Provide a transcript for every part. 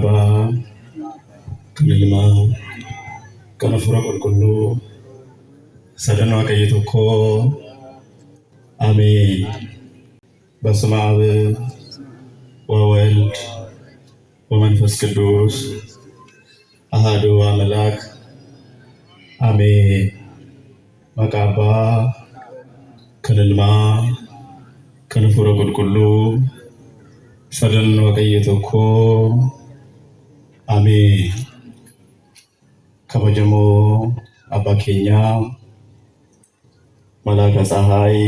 Makaba Kalilma Kanafura Kulkulu Sadana Kayitoko Amen. በስመ አብ ወወልድ ወመንፈስ ቅዱስ አሐዱ አምላክ አሜን። መቃባ ከልልማ ከንፉረ ቁልቁሉ ሰደን ወቀየተኮ አሜን። ከበጀሞ አባኬኛ መላከ ፀሐይ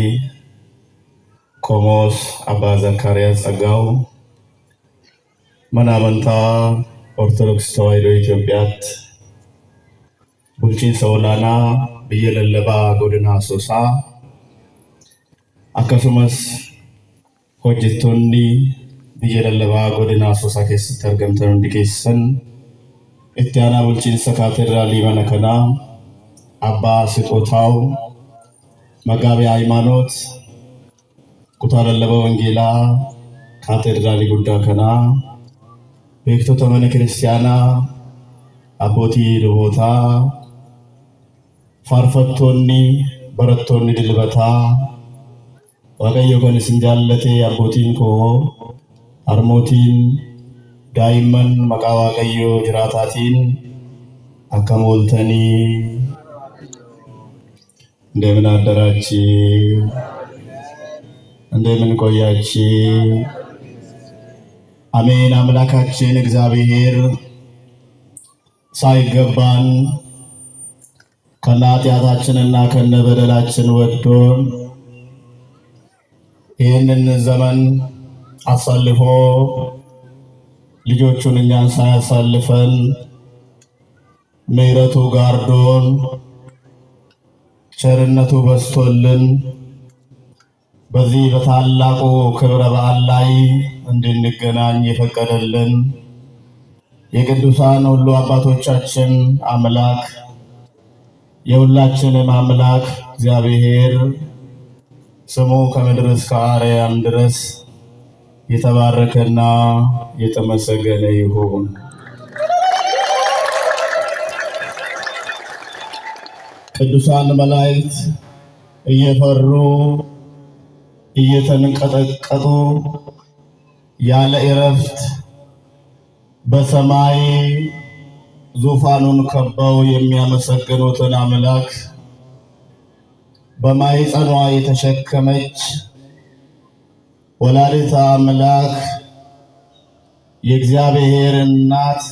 ቆሞስ አባ ዘካርያስ ጸጋው መናመንታ ኦርቶዶክስ ተዋሕዶ ኢትዮጵያት ቡልቺን ሰውላና ብየለለባ ጎድና ሶሳ አከሱመስ ሆጅቶኒ ብየለለባ ጎድና ሶሳ keessatti argamtan hundi keessan itti aanaa bulchiinsa kaatedraalii mana kanaa abbaa ስጦታው መጋቤ ሃይማኖት Kutaalallaba Wangeelaa Kaatedraalii guddaa kanaa beektota mana kiristaanaa abbootii lubootaa faarfattoonni barattoonni dilbataa Waaqayyo kan isin jaallate abbootiin koo harmootiin daa'imman maqaa Waaqayyo jiraataatiin akkam ooltanii እንደምን አደራችሁ እንደምን ቆያችሁ? አሜን። አምላካችን እግዚአብሔር ሳይገባን ከኃጢአታችንና ከነበደላችን ወዶን ይህንን ዘመን አሳልፎ ልጆቹን እኛን ሳያሳልፈን ምሕረቱ ጋርዶን ቸርነቱ በስቶልን በዚህ በታላቁ ክብረ በዓል ላይ እንድንገናኝ የፈቀደልን የቅዱሳን ሁሉ አባቶቻችን አምላክ የሁላችንም አምላክ እግዚአብሔር ስሙ ከምድር እስከ አርያም ድረስ የተባረከና የተመሰገነ ይሁን። ቅዱሳን መላእክት እየፈሩ እየተንቀጠቀጡ ያለ እረፍት በሰማይ ዙፋኑን ከበው የሚያመሰግኑትን አምላክ በማኅፀኗ የተሸከመች ወላዲተ አምላክ የእግዚአብሔር እናት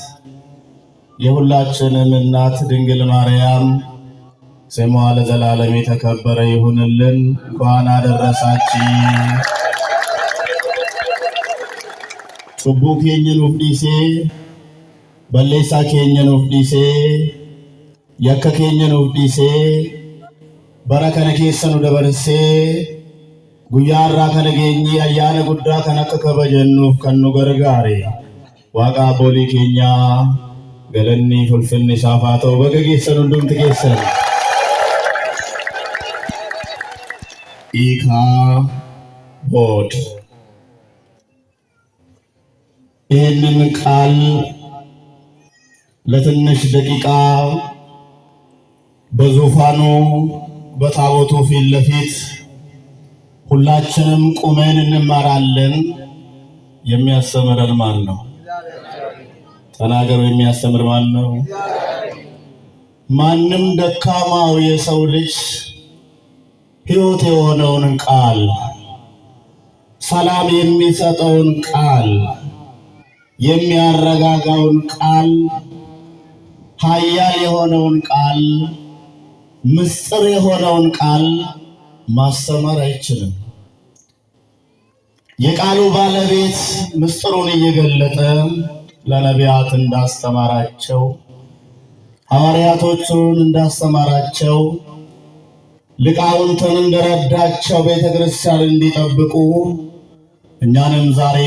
የሁላችንም እናት ድንግል ማርያም ስሟ ለዘላለም የተከበረ ይሁንልን። እንኳን አደረሳችሁ። ጩቡ ኬኘን ኡፍዲሴ በሌሳ ኬኘን ኡፍዲሴ የከ ኬኘን ኡፍዲሴ በረከነ ኬሰኑ ደበርሴ ጉያራ ከነገኝ አያነ ጉዳ ከነከ ከበጀኑፍ ከኑ ገርጋሬ ዋቃ ቦሊ ኬኛ ገለኒ ፉልፍን ሳፋተው በገጌሰኑ ዱምት ኬሰን ኢካ ቦድ ይህንን ቃል ለትንሽ ደቂቃ በዙፋኑ በታቦቱ ፊት ለፊት ሁላችንም ቁመን እንማራለን። የሚያስተምረን ማን ነው? ተናገሩ። የሚያስተምር ማን ነው? ማንም ደካማው የሰው ልጅ ሕይወት የሆነውን ቃል ሰላም የሚሰጠውን ቃል የሚያረጋጋውን ቃል ኃያል የሆነውን ቃል ምስጢር የሆነውን ቃል ማስተማር አይችልም። የቃሉ ባለቤት ምስጢሩን እየገለጠ ለነቢያት እንዳስተማራቸው ሐዋርያቶቹን እንዳስተማራቸው ሊቃውንትን እንደረዳቸው ቤተክርስቲያን እንዲጠብቁ እኛንም ዛሬ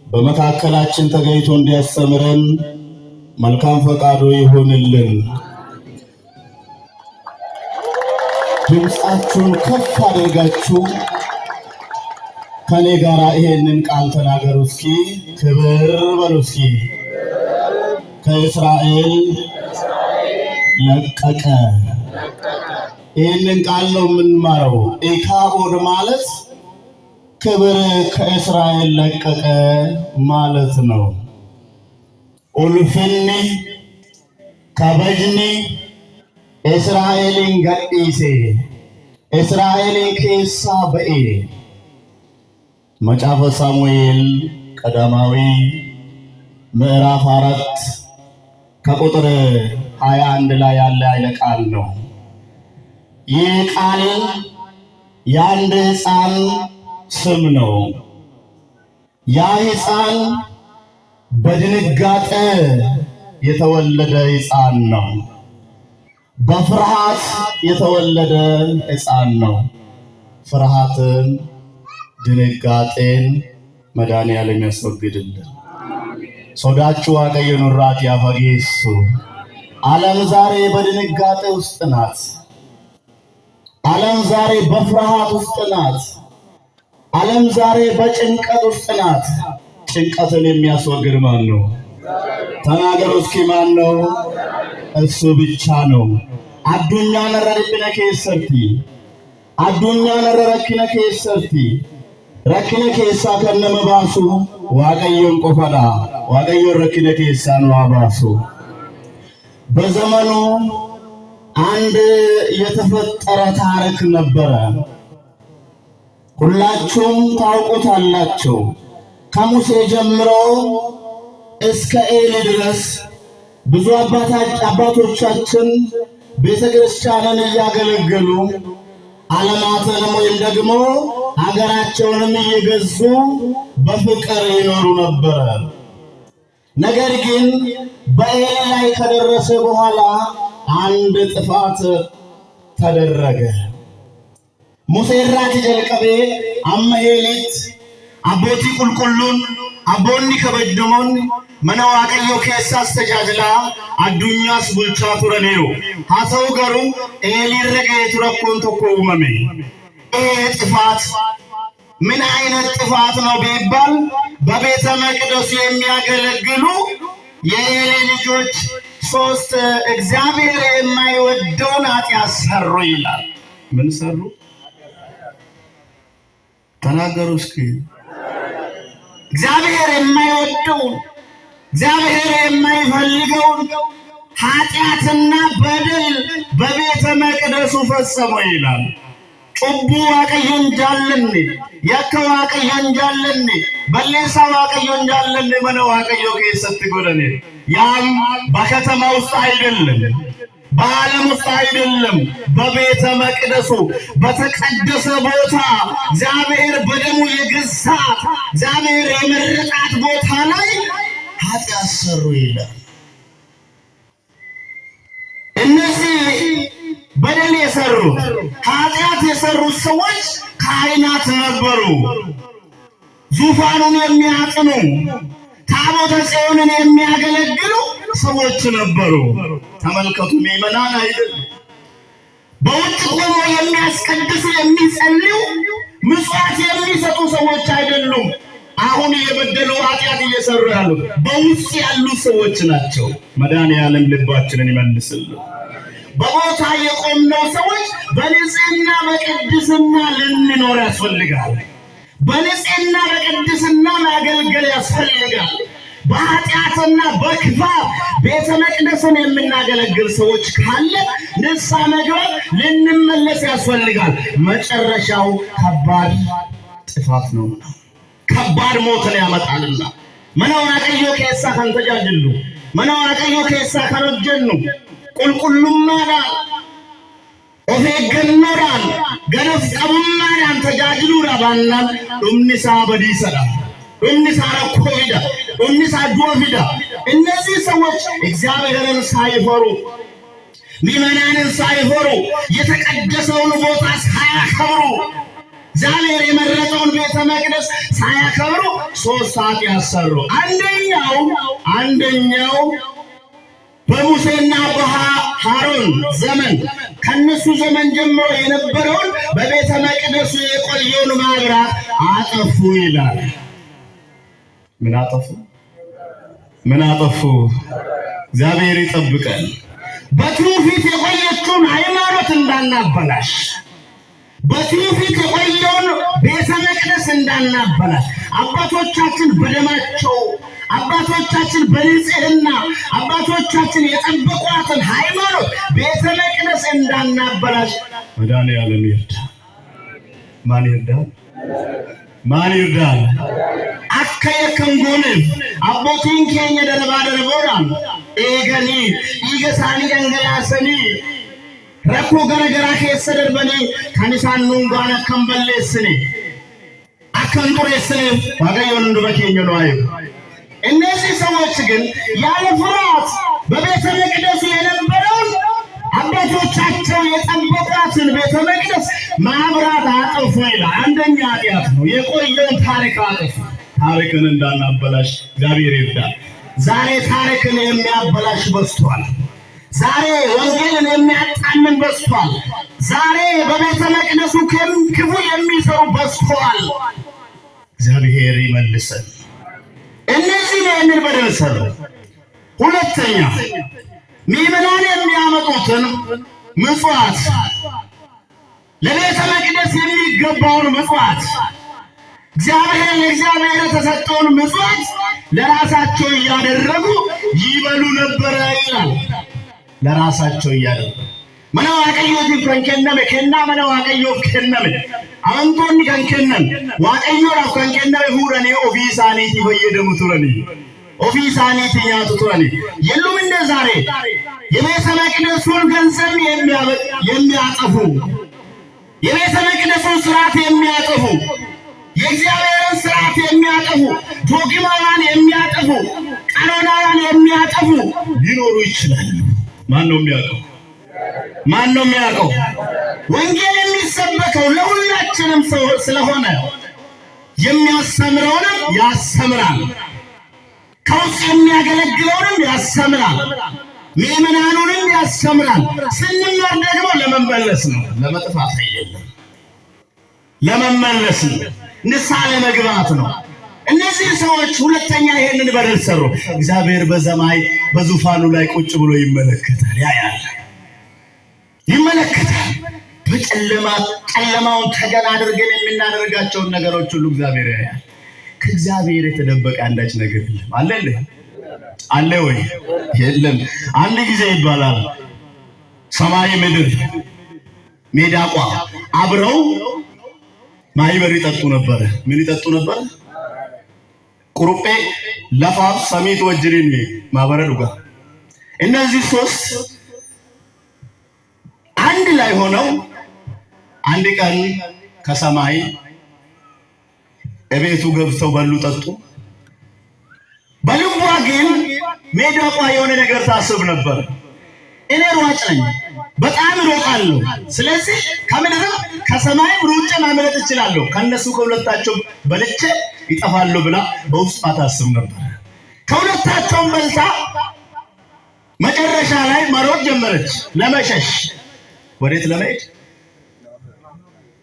በመካከላችን ተገኝቶ እንዲያስተምረን መልካም ፈቃዱ ይሁንልን። ድምጻችሁን ከፍ አድርጋችሁ ከኔ ጋር ይሄንን ቃል ተናገሩ እስኪ። ክብር በሉ እስኪ። ከእስራኤል ለቀቀ። ይሄንን ቃል ነው የምንማረው። ኢካቦድ ማለት ክብር ከእስራኤል ለቀቀ ማለት ነው። ኡልፍኒ ከበጅኒ እስራኤልን ገዲሴ እስራኤልን ኬሳ በኤ መጽሐፈ ሳሙኤል ቀዳማዊ ምዕራፍ 4 ከቁጥር 21 ላይ ያለ ኃይለ ቃል ነው። ይህ ቃል የአንድ ሕፃን ስም ነው። ያ ሕፃን በድንጋጤ የተወለደ ሕፃን ነው። በፍርሃት የተወለደ ሕፃን ነው። ፍርሃትን፣ ድንጋጤን መድኃኒዓለም ያስወግድልን። ሶዳችሁ ዋቀየ ኑራት ያፈጌሱ። ዓለም ዛሬ በድንጋጤ ውስጥ ናት። ዓለም ዛሬ በፍርሃት ውስጥ ናት። ዓለም ዛሬ በጭንቀት ውስጥ ናት። ጭንቀትን የሚያስወግድ ማን ነው? ተናገሩ እስኪ ማን ነው? እሱ ብቻ ነው። አዱኛ ነረርብነ ከሰርቲ አዱኛ ነረረክነ ከሰርቲ ረክነ ከሳ ከነመባሱ ዋቀየን ቆፈዳ ዋቀየን ረክነ ከሳ ነው አባሱ። በዘመኑ አንድ የተፈጠረ ታሪክ ነበረ። ሁላችሁም ታውቁታላችሁ። ከሙሴ ጀምሮ እስከ ኤሊ ድረስ ብዙ አባቶቻችን ቤተክርስቲያንን እያገለገሉ ዓለማትንም ወይም ደግሞ ሀገራቸውንም እየገዙ በፍቅር ይኖሩ ነበረ። ነገር ግን በኤሊ ላይ ከደረሰ በኋላ አንድ ጥፋት ተደረገ። ሙሴ ራክ ጀልቀቤ አመሄሊት አቦቲ ቁልቁሉን አቦኒ ከበድሞን መነ ዋቀዮ ኬሳስ ተጃጅላ አዱኛስ ቡልቻ ቱረኔሩ ሀሰው ገሩ ኤሊ ረገ ቱረኮን ተኮ ኡመሜ። ጥፋት ምን አይነት ጥፋት ነው ቢባል በቤተ መቅደሱ የሚያገለግሉ የኤሊ ልጆች ሶስት እግዚአብሔር የማይወደውን ኃጢአት ሰሩ ይላል። ምን ሰሩ? ተናገሩ እስኪ። እግዚአብሔር የማይወደውን እግዚአብሔር የማይፈልገውን ኃጢአትና በደል በቤተ መቅደሱ ፈጸሙ ይላል። ጩቡ ዋቀዮን ጃለኔ ያከ ዋቀዮን ጃለኔ በሌሳ ዋቀዮን ጃለኔ መነ ዋቀዮ ከሰት ጎደኔ። ያም በከተማ ውስጥ አይደለም፣ በዓለም ውስጥ አይደለም፣ በቤተ መቅደሱ በተቀደሰ ቦታ እግዚአብሔር በደሙ የገዛት እግዚአብሔር የመረጣት ቦታ ላይ ኃጢአት ሰሩ ይላል። እነዚህ በደል የሰሩት ኃጢአት የሰሩት ሰዎች ካህናት ነበሩ። ዙፋኑን የሚያጥኑ ታቦተ ጽዮንን የሚያገለግሉ ሰዎች ነበሩ። ተመልከቱ፣ ምዕመናን አይደሉም። በውጭ ቆሞ የሚያስቀድሱ የሚጸልዩ ምጽዋት የሚሰጡ ሰዎች አይደሉም። አሁን የበደሉ ኃጢአት እየሰሩ ያሉ በውስጥ ያሉ ሰዎች ናቸው። መድኃኒዓለም ልባችንን ይመልስልን። በቦታ የቆምነው ሰዎች በንጽህና በቅድስና ልንኖር ያስፈልጋል። በንጽህና በቅድስና ማገልገል ያስፈልጋል። በኃጢአትና በክፋት ቤተ መቅደስን የምናገለግል ሰዎች ካለ ንስሐ መግባት ልንመለስ ያስፈልጋል። መጨረሻው ከባድ ጥፋት ነው፣ ከባድ ሞትን ያመጣልና። መናዋቀዮ ከሳ ከንተጃጅሉ መናዋቀዮ ከሳ ከነጀኑ ቁልቁሉማዳን ኦፌገኖዳን ገነፍ ቀቡማዳን ተጃጅሉዳ ባናን ዱምኒሳ በዲሰዳ ዱምኒሳ ረኮቪዳ ዱምኒሳ ዱወፊዳ። እነዚህ ሰዎች እግዚአብሔርን ሳይፈሩ ምዕመናንን ሳይፈሩ የተቀደሰውን ቦታ ሳያከብሩ እግዚአብሔር የመረጠውን ቤተ መቅደስ ሳያከብሩ ሶስት ኃጢአት ሰሩ። አንደኛው በሙሴና በአሮን ዘመን ከነሱ ዘመን ጀምሮ የነበረውን በቤተ መቅደሱ የቆየውን ማብራት አጠፉ ይላል። ምን አጠፉ? ምን አጠፉ? እግዚአብሔር ይጠብቀን። በትውፊት የቆየችውን ሃይማኖት እንዳናበላሽ፣ በትውፊት የቆየውን ቤተ መቅደስ እንዳናበላሽ፣ አባቶቻችን በደማቸው አባቶቻችን በንጽህና አባቶቻችን የጠበቋትን ሃይማኖት ቤተ መቅደስ እንዳናበላሽ መድኃኔዓለም ይርዳን። ማን ይርዳን? ማን ይርዳን? አከየ ከንጎን አቦቲን ኬኛ ደረባ ደረቦራን ኤገኒ ኢገሳኒ ገንገላሰኒ ረኮ ገረገራ ከሰደር በኔ ካንሳን ኑንጋና ከንበለስኒ አከንቱሬስኒ ዋጋዮን እንደበከኘ ነው አይ እነዚህ ሰዎች ግን ያለ ፍርሃት በቤተ መቅደሱ የነበረውን አባቶቻቸው የጠበቋትን ቤተ መቅደስ ማብራት አጠፉ ይላል። አንደኛ ኃጢአት ነው፣ የቆየውን ታሪክ አጠፉ። ታሪክን እንዳናበላሽ እግዚአብሔር ይርዳል። ዛሬ ታሪክን የሚያበላሽ በዝቷል። ዛሬ ወንጌልን የሚያጣምን በዝቷል። ዛሬ በቤተ መቅደሱ ክፉ የሚሰሩ በዝቷል። እግዚአብሔር ይመልሰን። እነዚህ ይህንን በደል ሰሩ። ሁለተኛ ምዕመናን የሚያመጡትን ምጽዋት፣ ለቤተ መቅደስ የሚገባውን ምጽዋት፣ ለእግዚአብሔር የተሰጠውን ምጽዋት ለራሳቸው እያደረጉ ይበሉ ነበረ ይላል። ለራሳቸው እያደረጉ መነ ዋቀዮት ከንከነመ ከና መነ ዋቀዮት ከነመ አንቶኒ ከንከነን ዋቀዮራ ከንከነመ ሁረኔ ኦፊሳኒቲ በየደሙ ቱረኒ ኦፊሳኒቲ ያቱ ቱረኒ የሉም እንደ ዛሬ የቤተ መቅደሱን ገንዘብ የሚያጠፉ የቤተ መቅደሱን ስርዓት የሚያጠፉ የእግዚአብሔርን ስርዓት የሚያጠፉ ዶግማዋን የሚያጠፉ ቀኖናዋን የሚያጠፉ ሊኖሩ ይችላሉ። ማን ነው የሚያውቀው? ማን ነው የሚያውቀው? ወንጌል የሚሰበከው ለሁላችንም ስለሆነ የሚያስተምረውንም ያስተምራል፣ ከውስጥ የሚያገለግለውንም ያስተምራል፣ ምዕመናኑንም ያስተምራል። ስንማር ደግሞ ለመመለስ ነው፣ ለመጥፋት አይደለም፣ ለመመለስ ነው፣ ንስሐ ለመግባት ነው። እነዚህ ሰዎች ሁለተኛ ይሄንን በደል ሰሩ። እግዚአብሔር በሰማይ በዙፋኑ ላይ ቁጭ ብሎ ይመለከታል፣ ያያል፣ ይመለከታል። ጨለማውን ተገን አድርገን የምናደርጋቸውን ነገሮች ሁሉ እግዚአብሔር ያያል። ከእግዚአብሔር የተደበቀ አንዳች ነገር የለም። አለ ወይ? የለም። አንድ ጊዜ ይባላል ሰማይ ምድር ሜዳቋ አብረው ማይበር ይጠጡ ነበር። ምን ይጠጡ ነበር? ቁሩጴ ለፋፍ ሰሚት ወጅሪን ማበረዱ ጋር እነዚህ ሶስት አንድ ላይ ሆነው አንድ ቀን ከሰማይ እቤቱ ገብተው በሉ ጠጡ። በልቧ ግን ሜዳቋ የሆነ ነገር ታስብ ነበር። እኔ ሯጭ ነኝ፣ በጣም እሮጣለሁ፣ ስለዚህ ከምድርም ከሰማይም ሩጬ ማምለጥ እችላለሁ፣ ከነሱ ከሁለታቸው በልጬ ይጠፋለሁ ብላ በውስጧ ታስብ ነበር። ከሁለታቸውም በልታ መጨረሻ ላይ መሮጥ ጀመረች፣ ለመሸሽ። ወዴት ለመሄድ?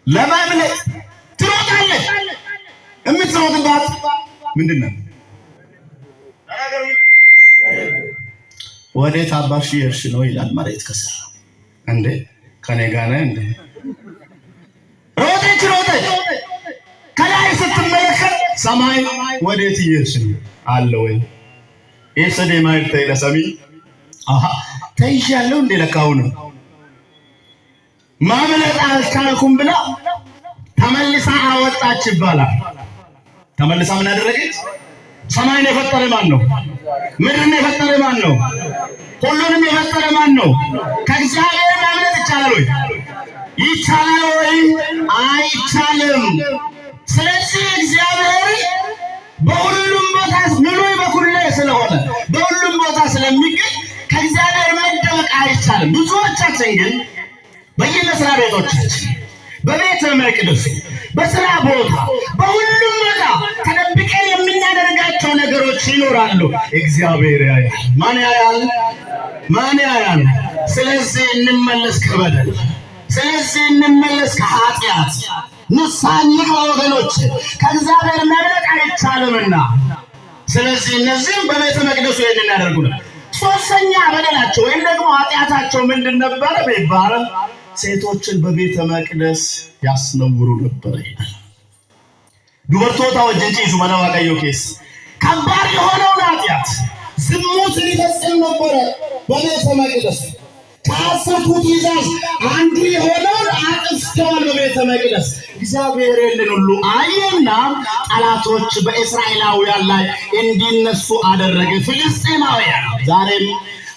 ለማምለጥ ትሮጣለች። የምትሮጥባት ምንድን ነው? ወዴት አባሽ እየሄድሽ ነው ይላል መሬት ከስር። እንዴ ከኔ ጋር ነህ እንዴ? ሮጠች ከላይ ስትመለከት ሰማይ ወዴት እየሄድሽ ነው አለ ወይ ኤሰዴ ማይል ተይለሰሚ ተይሻለሁ እንዴ ለካው ነው ማምለጥ አልቻልኩም ብላ ተመልሳ አወጣች ይባላል። ተመልሳ ምን አደረገች? ሰማይን የፈጠረ ማን ነው? ምድርን የፈጠረ ማን ነው? ሁሉንም የፈጠረ ማን ነው? ከእግዚአብሔር ማምለጥ ይቻላል ወይ? ይቻላል ወይ? አይቻልም። ስለዚህ እግዚአብሔር በሁሉም ቦታ ሙሉ በኩል ስለሆነ በሁሉም ቦታ ስለሚገኝ ከእግዚአብሔር መደበቅ አይቻልም። ብዙዎቻችን ግን በየመስሪያ ቤቶቻችን፣ በቤተ መቅደስ፣ በስራ ቦታ፣ በሁሉም ቦታ ተደብቀን የምናደርጋቸው ነገሮች ይኖራሉ። እግዚአብሔር ያያል። ማን ያያል? ማን ያያል? ስለዚህ እንመለስ ከበደል፣ ስለዚህ እንመለስ ከኃጢአት፣ ንስሐን ይግባ ወገኖች፣ ከእግዚአብሔር መብለጥ አይቻልምና። ስለዚህ እነዚህም በቤተ መቅደሱ ይሄንን ያደርጉ ነበር። ሶስተኛ በደላቸው ወይም ደግሞ ኃጢአታቸው ምንድን ነበረ ቢባል ሴቶችን በቤተ መቅደስ ያስነውሩ ነበር ይላል። ዱበርቶታ ወጀንጪ ሱመና ዋቀዮ ኬስ ከባድ የሆነውን ኃጢአት ዝሙት ሊፈጽም ነበረ በቤተ መቅደስ። ከአስርቱ ትእዛዝ አንዱ የሆነውን አጥፍተዋል በቤተ መቅደስ። እግዚአብሔር ይህንን ሁሉ አየና ጠላቶች በእስራኤላውያን ላይ እንዲነሱ አደረገ። ፍልስጤማውያን ዛሬም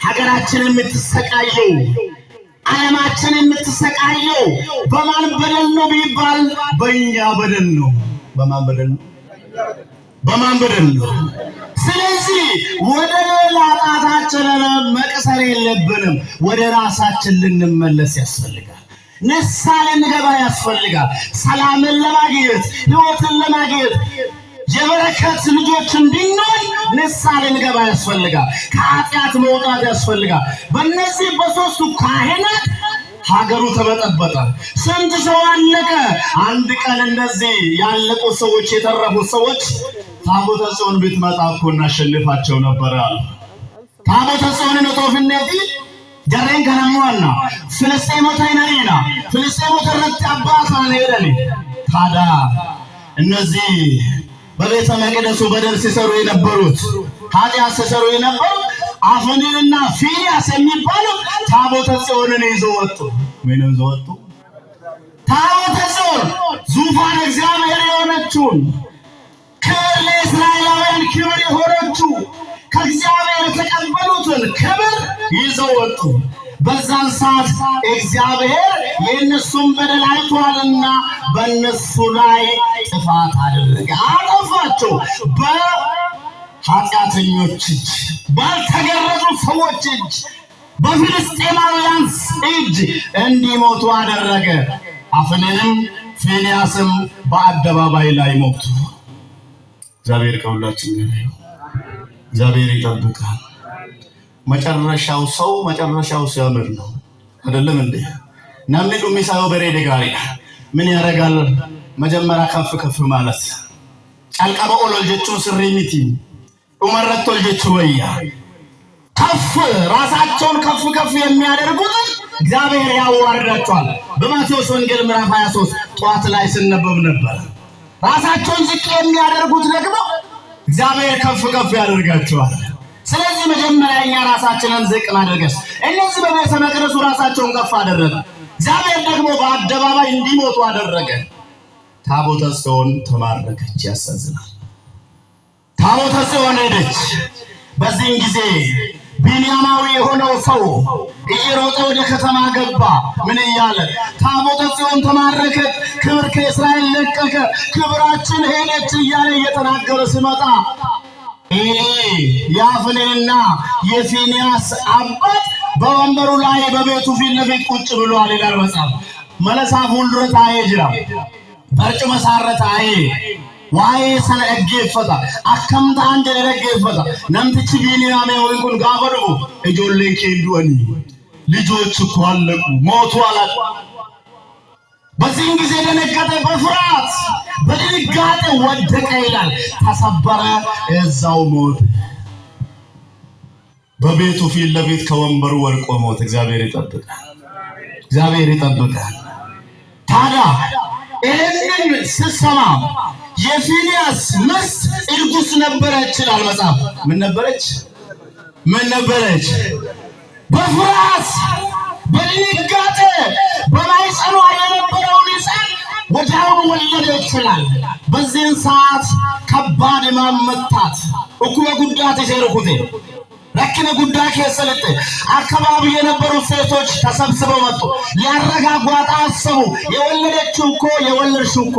ሀገራችን የምትሰቃየው ዓለማችን የምትሰቃየው በማን በደል ነው ቢባል በእኛ በደል ነው። በማን በደል ነው? በማን በደል ነው? ስለዚህ ወደ ሌላ ጣታችንን መቅሰር የለብንም። ወደ ራሳችን ልንመለስ ያስፈልጋል። ንስሐ ልንገባ ያስፈልጋል። ሰላምን ለማግኘት ሕይወትን ለማግኘት የበረከት ልጆች እንድንሆን ንስሐ ልንገባ ያስፈልጋል። ከኃጢአት መውጣት ያስፈልጋል። በእነዚህ በሶስቱ ካህናት ሀገሩ ተበጠበጠ። ስንት ሰው አለቀ። አንድ ቀን እንደዚህ ያለቁ ሰዎች የተረፉ ሰዎች ታቦተ ጽዮን ብትመጣ እኮ እናሸንፋቸው ነበር አሉ። ታቦተ ጽዮን ነው ተወፍነቲ ጀረን ከነሙና ፍልስጤሞታ ይነሪና ፍልስጤሞታ ረት አባታ ነይደኒ ታዳ እነዚህ በቤተ መቅደሱ በደል ሲሰሩ የነበሩት ኃጢአት ሲሰሩ የነበሩት አፍኒንና ፊንያስ የሚባሉ ታቦተ ጽዮንን ይዘው ወጡ። ምን ይዘው ወጡ? ታቦተ ጽዮን ዙፋን እግዚአብሔር የሆነችውን ክብር ለእስራኤላውያን ክብር የሆነችው ከእግዚአብሔር የተቀበሉትን ክብር ይዘው ወጡ። በዛን ሰዓት እግዚአብሔር የእነሱን በደል አይቷልና በእነሱ ላይ ጥፋት አደረገ፣ አጠፋቸው። በኃጢአተኞች እጅ፣ ባልተገረዙ ሰዎች እጅ፣ በፍልስጤማውያን እጅ እንዲሞቱ አደረገ። አፍኒንም ፊንያስም በአደባባይ ላይ ሞቱ። እግዚአብሔር ከሁላችን ጋር ነው። እግዚአብሔር ይጠብቃል። መጨረሻው ሲያምር ነው አይደለም እንዴ? namni dhumisaa bareede gaariidha. ምን ያረጋል? መጀመሪያ ከፍ ማለት ጫልቃባ ኦሎል ጀቹን ስሪ ሚቲ ኡመረቶል ጀቹ ወያ ራሳቸውን ከፍ የሚያደርጉት እግዚአብሔር ያዋርዳቸዋል። በማቴዎስ ወንጌል ምዕራፍ 23 ጧት ላይ ስንነበብ ነበር። ራሳቸውን ዝቅ የሚያደርጉት ደግሞ እግዚአብሔር ከፍ ያደርጋቸዋል። ስለዚህ መጀመሪያ እኛ ራሳችንን ዝቅ ማድረግስ እነዚህ በቤተ መቅደሱ ራሳቸውን ከፍ አደረጉ። እግዚአብሔር ደግሞ በአደባባይ እንዲሞቱ አደረገ። ታቦተ ጽዮን ተማረከች። ያሳዝናል። ታቦተ ጽዮን ሄደች። በዚህ ጊዜ ቢንያማዊ የሆነው ሰው እየሮጠ ወደ ከተማ ገባ። ምን እያለ? ታቦተ ጽዮን ተማረከች፣ ክብር ከእስራኤል ለቀቀ፣ ክብራችን ሄደች እያለ እየተናገረ ሲመጣ የአፍኒንና የፊንያስ አባት በወንበሩ ላይ በቤቱ ፊት ለፊት ቁጭ ብሏል ይላል መጽሐፍ። መለሳ ፉልዱረት አይጅራ በርጭ መሳረት አይ ዋይ ሰነ እገፈታ አከምታ አንደ ለገፈታ ነምትች ቢንያም ወንኩን ጋበሩ እጆሌን ከንዱኒ ልጆች እኮ አለቁ ሞቱ አላቁ። በዚህ ጊዜ ደነገጠ፣ በፍርሃት በድንጋጤ ወደቀ ይላል። ተሰበረ፣ እዛው ሞተ። በቤቱ ፊት ለፊት ከወንበሩ ወድቆ ሞተ። እግዚአብሔር ይጠብቃል። እግዚአብሔር ይጠብቃል። ታዲያ ይህንን ስትሰማ የፊንያስ ሚስት እርጉዝ ነበረች ይላል መጽሐፍ። ምን ነበረች? በፍርሃት በድንጋጤ በማኅፀኗ የነበረውን ሕፃን ወዲያውኑ ወለደች ይላል። በዚህን ሰዓት ከባድ ሕማም መታት። እኩለ ጉዳት ይሰሩኩት ለከነ ጉዳይ ከሰለተ አካባቢ የነበሩ ሴቶች ተሰብስበው መጡ። ሊያረጋጓት አሰቡ። የወለደችው እኮ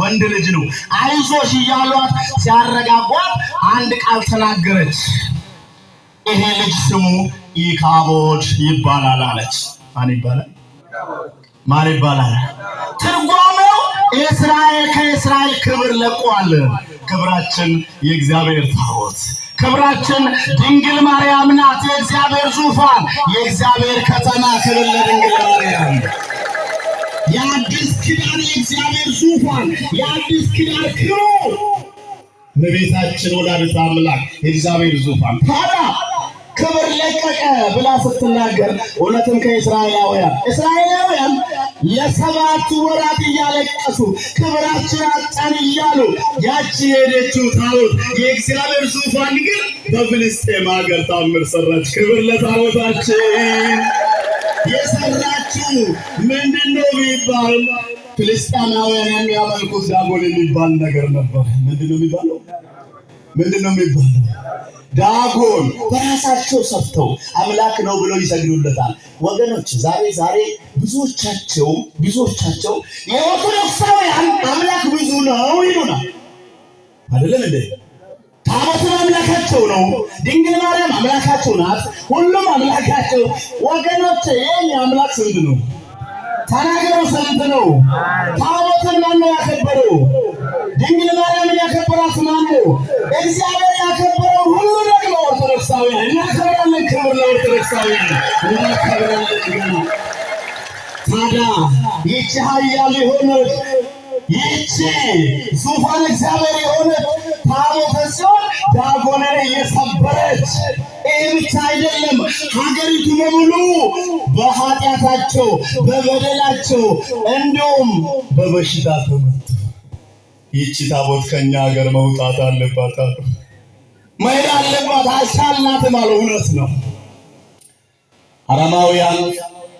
ወንድ ልጅ ነው፣ አይዞሽ እያሏት ሲያረጋጓት አንድ ቃል ተናገረች። ይሄ ልጅ ስሙ ኢካቦድ ይባላል አለች። ማን ይባላል? ትርጓሜው ከእስራኤል ክብር ለቋል። ክብራችን የእግዚአብሔር ታቦት፣ ክብራችን ድንግል ማርያም ናት። የእግዚአብሔር ዙፋን፣ የእግዚአብሔር ከተማ። ክብር ለድንግል ማርያም። የአዲስ ኪዳን የእግዚአብሔር ዙፋን የአዲስ ኪዳን ክብር እመቤታችን ወላዲተ አምላክ የእግዚአብሔር ዙፋን ታዲያ ክብር ለቀቀ ብላ ስትናገር እውነትም ከእስራኤላውያን ለሰባት ወራት እያለቀሱ ክብራችን አጣን እያሉ ያቺ የሄደችው ታቦት የእግዚአብሔር ዙፋን ግን በፍልስጤም ሀገር ታምር ሰራች። ክብር ለታቦታችን። የሰራችው ምንድነው ቢባል ፍልስጤማውያን የሚያመልኩት ዳጎን የሚባል ነገር ነበር። ምንድነው የሚባለው? ዳጎን በራሳቸው ሰፍተው አምላክ ነው ብለው ይሰግዱለታል። ወገኖች ዛሬ ብዙዎቻቸው የኦርቶዶክሳውያን አምላክ ብዙ ነው ይሉናል። አይደለም እንዴ? ታቦትን አምላካቸው ነው፣ ድንግል ማርያም አምላካቸው ናት፣ ሁሉም አምላካቸው። ወገኖች የኛ አምላክ ስንት ነው? ተናገሩ፣ ስንት ነው? ታቦትን ማን ነው ያከበረው? ድንግል ማርያምን ያከበራት ማን ነው? እግዚአብሔር ያከበረው ሁሉ ደግሞ ኦርቶዶክሳውያን እናከብራለን። ክብር ለኦርቶዶክሳውያን እናከብራለን። ታዲያ ይህች ኃያል የሆነች ይህች ዙፋን እግዚአብሔር የሆነች ታቦተ ጽዮን ዳጎንን እየሰበረች ይህ ብቻ አይደለም፣ ሀገሪቱ በሙሉ በኃጢአታቸው በበደላቸው እንዲሁም በበሽታ ተመቱ። ይህች ታቦት ከኛ ሀገር መውጣት አለባት አሉ። መሄድ አለባት አይቻልናትም አሉ። እውነት ነው። አረማውያን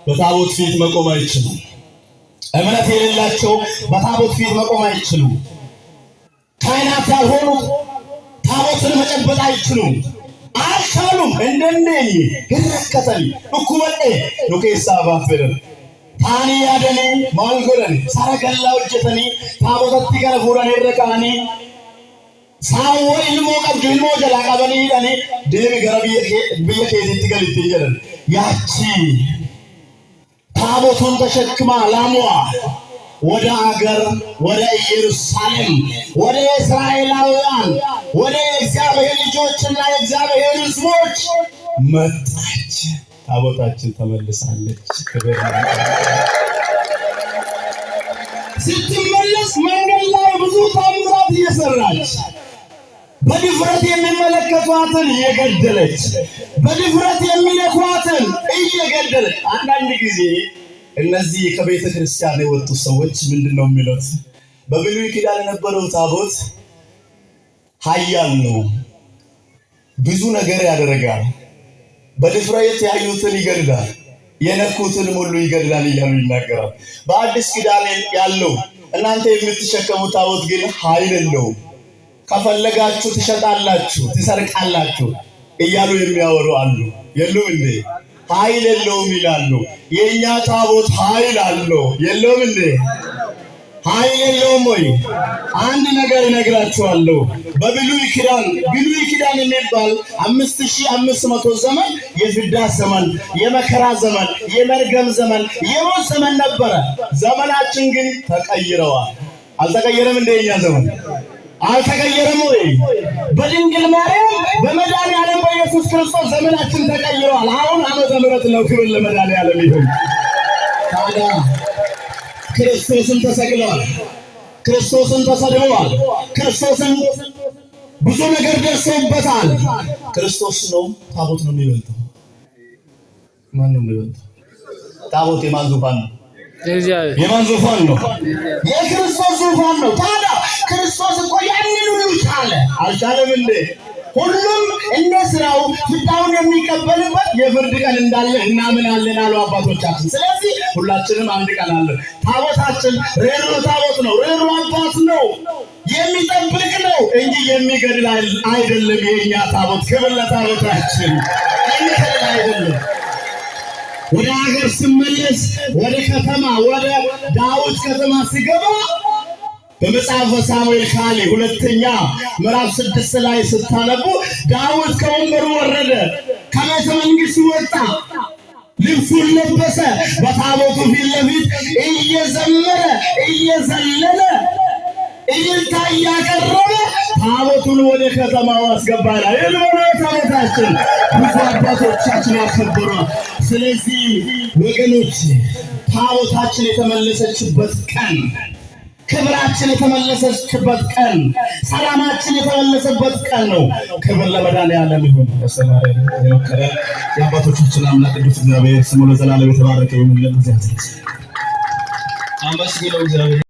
በታቦት ፊት መቆም አይችሉም። እምነት የሌላቸው በታቦት ፊት መቆም አይችሉም። ካህናት ያልሆኑት ታቦትን መጨበጥ አይችሉም። አልቻሉም። እንደነኝ ይረከተል እኩመጤ ኑኬሳ ባፈረ ታኒ ያደኔ ማልጎረን ሳረገላ ወጀተኒ ታቦተቲ ገረ ፉራን ይረካኒ ሳወ ኢልሞ ቀብዱ ኢልሞ ጀላ ቀበኒ ይዳኒ ደሚ ገረ ብየ ኬዚቲ ገልቲ ይጀረን ያቺ ታቦቱን ተሸክማ ላሟ ወደ አገር ወደ ኢየሩሳሌም ወደ እስራኤላውያን ወደ እግዚአብሔር ልጆችና የእግዚአብሔር ሕዝቦች መጣች። ታቦታችን ተመልሳለች። ክብር ስትመለስ መንገድ ላይ ብዙ ታምራት እየሰራች በድፍረት የሚመለከቷትን እየገደለች በድፍረት የሚነኳትን እየገደለች አንዳንድ ጊዜ እነዚህ ከቤተ ክርስቲያን የወጡ ሰዎች ምንድነው የሚሉት? በብሉይ ኪዳን የነበረው ታቦት ኃያል ነው፣ ብዙ ነገር ያደርጋል፣ በድፍረት ያዩትን ይገድላል፣ የነኩትን ሁሉ ይገድላል እያሉ ይናገራል። በአዲስ ኪዳን ያለው እናንተ የምትሸከሙት ታቦት ግን ኃይል የለውም፣ ከፈለጋችሁ ትሸጣላችሁ፣ ትሰርቃላችሁ እያሉ የሚያወሩ አሉ። የሉም እንዴ? ኃይል የለውም ይላሉ። የኛ ታቦት ኃይል አለው። የለውም እንዴ? ኃይል የለውም ወይ? አንድ ነገር እነግራችኋለሁ። በብሉይ ኪዳን የሚባል 5500 ዘመን የፍዳ ዘመን፣ የመከራ ዘመን፣ የመርገም ዘመን፣ የሞት ዘመን ነበረ። ዘመናችን ግን ተቀይረዋል። አልተቀየረም እንደ የኛ ዘመን? አልተቀየረም ወይ? በድንግል ማርያም በመድኃኒዓለም በኢየሱስ ክርስቶስ ዘመናችን ተቀይረዋል። አሁን ዓመተ ምሕረት ነው። ክብር ለመድኃኒዓለም ይሁን። ታዲያ ክርስቶስን ተሰቅለዋል፣ ክርስቶስን ተሰድበዋል፣ ክርስቶስን ብዙ ነገር ደርሰውበታል። ክርስቶስ ነው ታቦት ነው የሚበልጠው? ማን ነው የሚበልጠው? ታቦት የማን ዙፋን ነው? የማን ዙፋን ነው? የክርስቶስ ዙፋን ነው። ታዲያ ክርስቶስ እኮ ያንን ሁሉ ቻለ። አልቻለም እንዴ? ሁሉም እንደ ስራው ፍዳውን የሚቀበልበት የፍርድ ቀን እንዳለ እናምናለን አሉ አባቶቻችን። ስለዚህ ሁላችንም አንድ ቀን አለ። ታቦታችን ሬሮ ታቦት ነው፣ ሬሮ አባት ነው፣ የሚጠብቅ ነው እንጂ የሚገድል አይደለም። የኛ ታቦት ክብር ለታቦታችን የሚገድል አይደለም። ወደ ሀገር ስመለስ ወደ ከተማ ወደ ዳዊት ከተማ ሲገባ በመጽሐፈ ሳሙኤል ካሌ ሁለተኛ ምዕራፍ 6 ላይ ስታነቡ ዳዊት ከወንበሩ ወረደ፣ ከቤተ መንግሥቱ ወጣ፣ ልብሱን ለበሰ፣ በታቦቱ ፊት ለፊት እየዘመረ እየዘለለ እልልታ እያቀረበ ታቦቱን ወደ ከተማው አስገባላ። ታቦታችን ብዙ አባቶቻችን ያከበሯል። ስለዚህ ወገኖች ታቦታችን የተመለሰችበት ቀን፣ ክብራችን የተመለሰችበት ቀን፣ ሰላማችን የተመለሰበት ቀን ነው። ክብር ለመድኃኒዓለም ይሁን። በሰማይ የመከረ የአባቶቻችን አምላክ ቅዱስ እግዚአብሔር ስሙ ለዘላለም የተባረከ ይሁን። ለእግዚአብሔር አመስግነው እግዚአብሔር